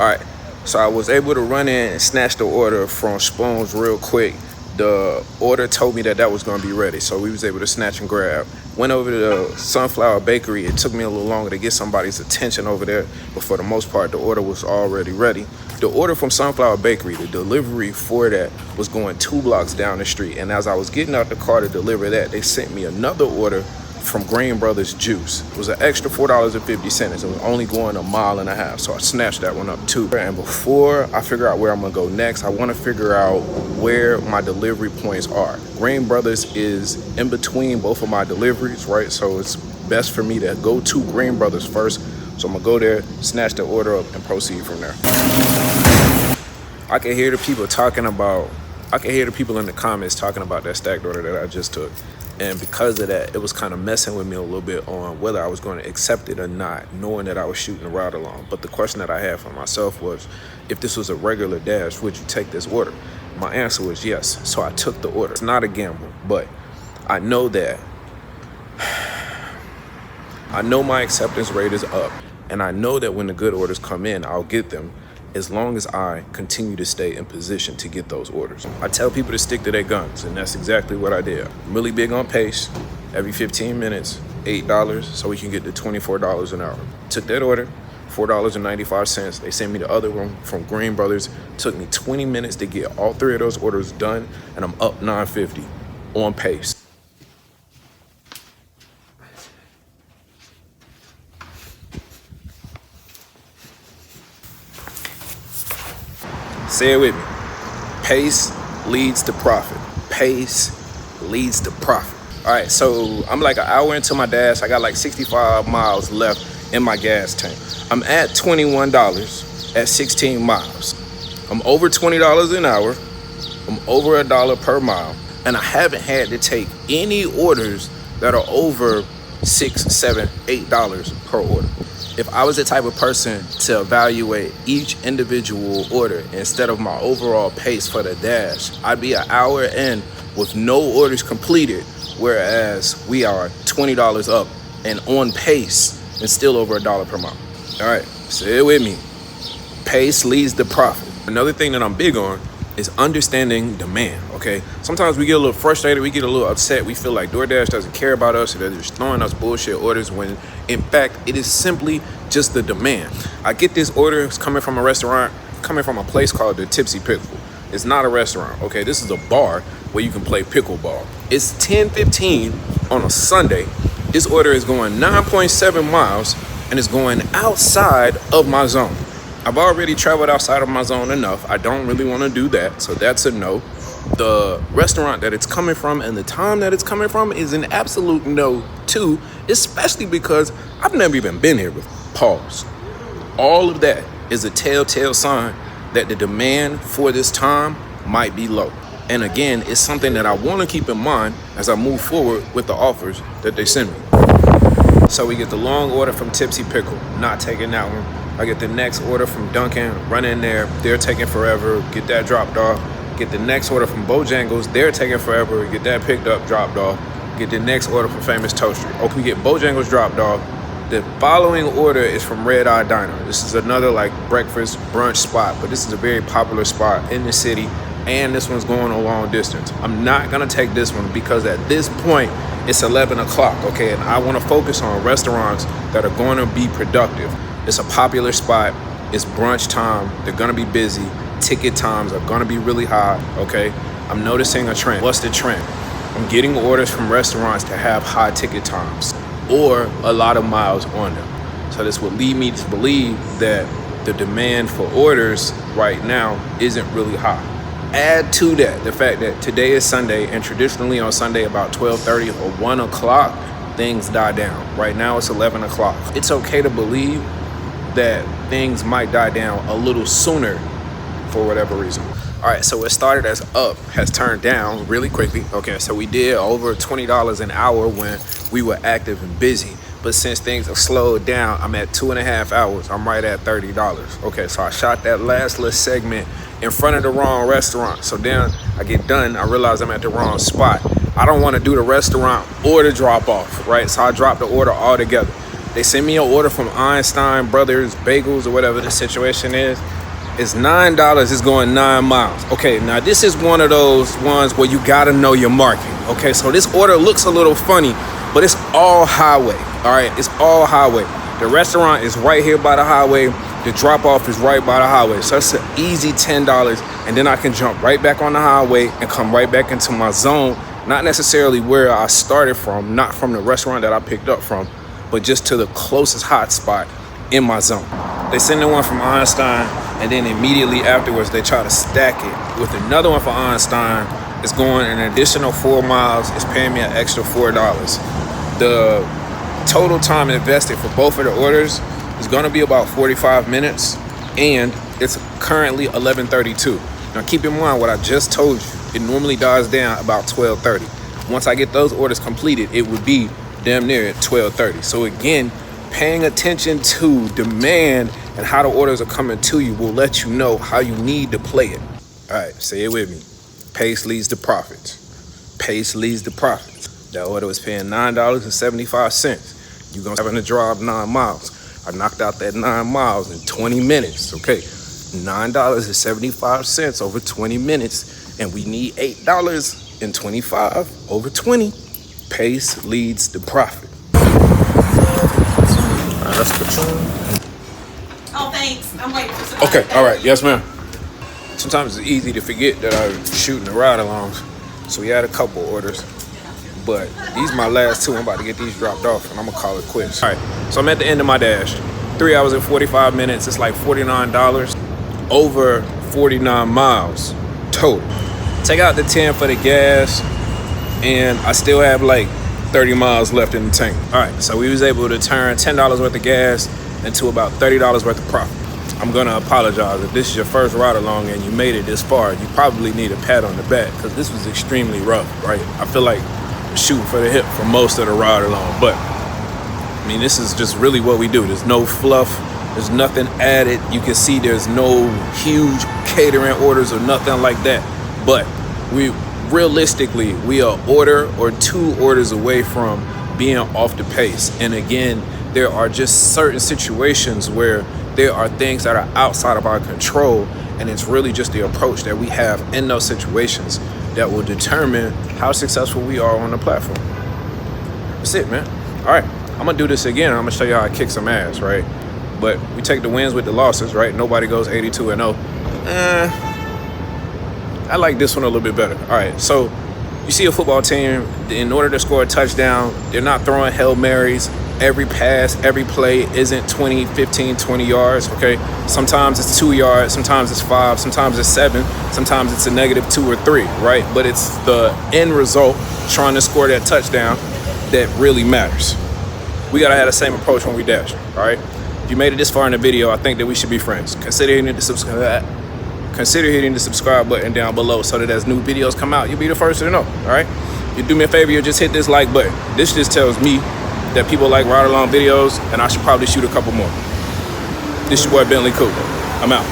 All right, so I was able to run in and snatch the order from Spoons real quick. The order told me that that was gonna be ready, so we was able to snatch and grab. Went over to the Sunflower Bakery. It took me a little longer to get somebody's attention over there, but for the most part, the order was already ready. The order from Sunflower Bakery, the delivery for that was going 2 blocks down the street. And as I was getting out the car to deliver that, they sent me another order from Green Brothers Juice. It was an extra $4.50. It was only going 1.5 miles, so I snatched that one up too. And before I figure out where I'm gonna go next, I wanna figure out where my delivery points are. Green Brothers is in between both of my deliveries, right? So it's best for me to go to Green Brothers first. So I'm gonna go there, snatch the order up, and proceed from there. I can hear the people in the comments talking about that stacked order that I just took. And because of that, it was kind of messing with me a little bit on whether I was going to accept it or not, knowing that I was shooting a ride along. But the question that I had for myself was, if this was a regular dash, would you take this order? My answer was yes. So I took the order. It's not a gamble, but I know that my acceptance rate is up. And I know that when the good orders come in, I'll get them, as long as I continue to stay in position to get those orders. I tell people to stick to their guns, and that's exactly what I did. I'm really big on pace. Every 15 minutes, $8, so we can get to $24 an hour. Took that order, $4.95. They sent me the other one from Green Brothers. Took me 20 minutes to get all 3 of those orders done, and I'm up $9.50 on pace. Say it with me. Pace leads to profit. Pace leads to profit. All right, so I'm like an hour into my dash. I got like 65 miles left in my gas tank. I'm at $21 at 16 miles. I'm over $20 an hour. I'm over $1 per mile. And I haven't had to take any orders that are over $6, $7, $8 per order. If I was the type of person to evaluate each individual order instead of my overall pace for the dash, I'd be an hour in with no orders completed, whereas we are $20 up and on pace and still over $1 per mile. All right, say it with me. Pace leads to profit. Another thing that I'm big on is understanding demand, okay? Sometimes we get a little frustrated, we get a little upset, we feel like Doordash doesn't care about us, or they're just throwing us bullshit orders, when in fact, it is simply just the demand. I get this order, it's coming from a restaurant, coming from a place called the Tipsy Pickle. It's not a restaurant, okay? This is a bar where you can play pickleball. It's 10:15 on a Sunday. This order is going 9.7 miles, and it's going outside of my zone. I've already traveled outside of my zone enough. I don't really want to do that, so that's a no. The restaurant that it's coming from and the time that it's coming from is an absolute no too, especially because I've never even been here before. Pause. All of that is a telltale sign that the demand for this time might be low. And again, it's something that I want to keep in mind as I move forward with the offers that they send me. So we get the long order from Tipsy Pickle, not taking that one. I get the next order from Dunkin', run in there, they're taking forever, get that dropped off. Get the next order from Bojangles, they're taking forever, get that picked up, dropped off. Get the next order from Famous Toastery. Okay, we get Bojangles dropped off. The following order is from Red Eye Diner. This is another like breakfast brunch spot, but this is a very popular spot in the city, and this one's going a long distance. I'm not gonna take this one because at this point, it's 11 o'clock, okay? And I wanna focus on restaurants that are gonna be productive. It's a popular spot, it's brunch time, they're gonna be busy, ticket times are gonna be really high, okay? I'm noticing a trend. What's the trend? I'm getting orders from restaurants that have high ticket times or a lot of miles on them. So this would lead me to believe that the demand for orders right now isn't really high. Add to that the fact that today is Sunday, and traditionally on Sunday about 12:30 or 1 o'clock, things die down. Right now it's 11 o'clock. It's okay to believe that things might die down a little sooner for whatever reason. All right, so what started as up has turned down really quickly. Okay, so we did over $20 an hour when we were active and busy. But since things have slowed down, I'm at 2.5 hours. I'm right at $30. Okay, so I shot that last little segment in front of the wrong restaurant. So then I get done, I realize I'm at the wrong spot. I don't want to do the restaurant or the drop off, right? So I dropped the order altogether. They send me an order from Einstein Brothers Bagels or whatever the situation is. It's $9, it's going 9 miles. Okay, now this is one of those ones where you gotta know your market. Okay, so this order looks a little funny, but it's all highway. All right, it's all highway. The restaurant is right here by the highway. The drop off is right by the highway. So it's an easy $10. And then I can jump right back on the highway and come right back into my zone. Not necessarily where I started from, not from the restaurant that I picked up from, but just to the closest hot spot in my zone. They send the one from Einstein, and then immediately afterwards, they try to stack it with another one for Einstein. It's going an additional 4 miles. It's paying me an extra $4. The total time invested for both of the orders is going to be about 45 minutes, and it's currently 11:32. Now, keep in mind what I just told you. It normally dies down about 12:30. Once I get those orders completed, it would be damn near at 12:30. So again, paying attention to demand and how the orders are coming to you will let you know how you need to play it. All right, say it with me. Pace leads to profits. Pace leads to profits. That order was paying $9.75. You're going to having to drive 9 miles. I knocked out that 9 miles in 20 minutes, okay? $9.75 over 20 minutes, and we need $8.25 over 20. Pace leads to profit. That's the Oh, thanks. I'm waiting for somebody. Okay, all right. Yes, ma'am. Sometimes it's easy to forget that I'm shooting the ride-alongs. So we had a couple orders. But these are my last two. I'm about to get these dropped off, and I'm going to call it quits. All right, so I'm at the end of my dash. 3 hours and 45 minutes. It's like $49 over 49 miles total. Take out the 10 for the gas, and I still have like 30 miles left in the tank. All right, so we was able to turn $10 worth of gas into about $30 worth of profit. I'm gonna apologize if this is your first ride along and you made it this far. You probably need a pat on the back because this was extremely rough, right? I feel like shooting for the hip for most of the ride along, but I mean, this is just really what we do. There's no fluff, there's nothing added. You can see there's no huge catering orders or nothing like that, but realistically, we are order or 2 orders away from being off the pace. And again, there are just certain situations where there are things that are outside of our control, and it's really just the approach that we have in those situations that will determine how successful we are on the platform. That's it, man. All right, I'm gonna do this again. I'm gonna show you how I kick some ass, right? But we take the wins with the losses, right? Nobody goes 82-0. I like this one a little bit better. All right, so you see a football team, in order to score a touchdown, they're not throwing Hail Marys. Every pass, every play isn't 20, 15, 20 yards, okay? Sometimes it's 2 yards, sometimes it's 5, sometimes it's 7, sometimes it's a -2 or 3, right? But it's the end result, trying to score that touchdown, that really matters. We gotta have the same approach when we dash, all right? If you made it this far in the video, I think that we should be friends. Consider hitting the subscribe button down below so that as new videos come out, you'll be the first to know, all right? If you do me a favor, you'll just hit this like button. This just tells me that people like ride along videos, and I should probably shoot a couple more. This is your boy Bentley Koup. I'm out.